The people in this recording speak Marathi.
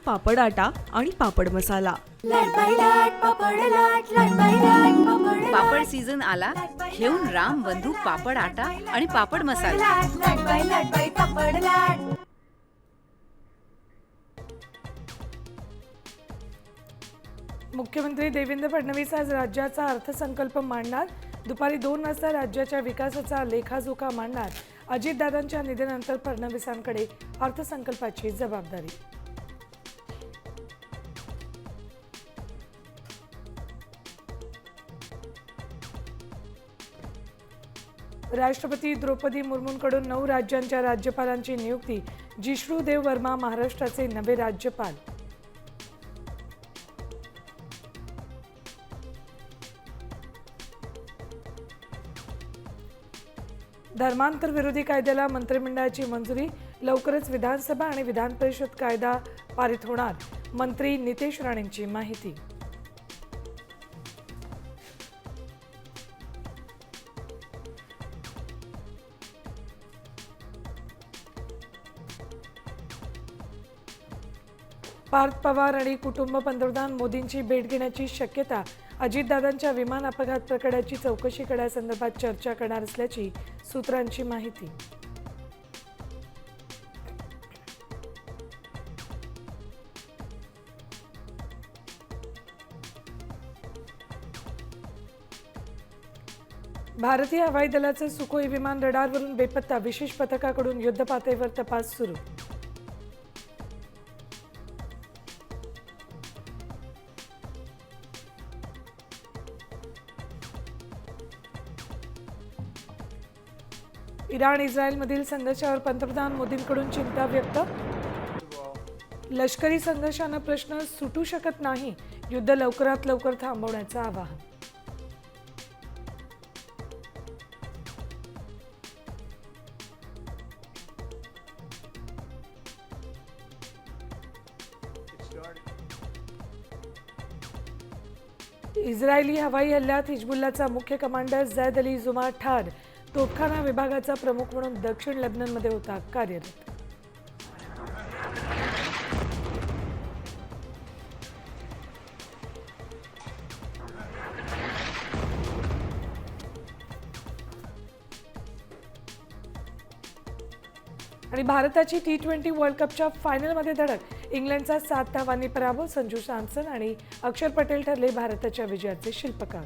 पापड आटा आणि पापड मसाला। पापड सीझन आला, घेऊन राम बंधू पापड आटा आणि पापड मसाला। मुख्यमंत्री देवेंद्र फडणवीस आज राज्याचा अर्थसंकल्प मांडणार। दुपारी 2 वाजता राज्याच्या विकासाचा लेखाजोखा मांडणार। अजितदादांच्या निधनानंतर फडणवीसांकडे अर्थसंकल्पाची जबाबदारी। राष्ट्रपती द्रौपदी मुर्मूंकडून 9 राज्यांच्या राज्यपालांची नियुक्ती। जिष्णू देव वर्मा महाराष्ट्राचे नवे राज्यपाल। धर्मांतर विरोधी कायद्याला मंत्रिमंडळाची मंजुरी। लवकरच विधानसभा आणि विधान परिषद कायदा पारित होणार। मंत्री नितेश राणेंची माहिती। पार्थ पवार आणि कुटुंब पंतप्रधान मोदींची भेट घेण्याची शक्यता। अजितदादांच्या विमान अपघात प्रकरणाची चौकशी करण्यासंदर्भात चर्चा करणार असल्याची सूत्रांची माहिती। भारतीय हवाई दलाचे सुखोई विमान रडारवरून बेपत्ता। विशेष पथकाकडून युद्धपातळीवर तपास सुरू। इराण इस्रायलमधील संघर्षावर पंतप्रधान मोदींकडून चिंता व्यक्त। लष्करी संघर्षाने प्रश्न सुटू शकत नाही, युद्ध लवकरात लवकर थांबवण्याचं आवाहन। इस्रायली हवाई हल्ल्यात हिजबुल्लाचा मुख्य कमांडर झैद अली जुमा ठार। तोफखाना विभागाचा प्रमुख म्हणून दक्षिण लेबननमध्ये होता कार्यरत। आणि भारताची T20 वर्ल्ड कपच्या फायनलमध्ये धडक। इंग्लंडचा 7 धावांनी पराभव। संजू सॅमसन आणि अक्षर पटेल ठरले भारताच्या विजयाचे शिल्पकार।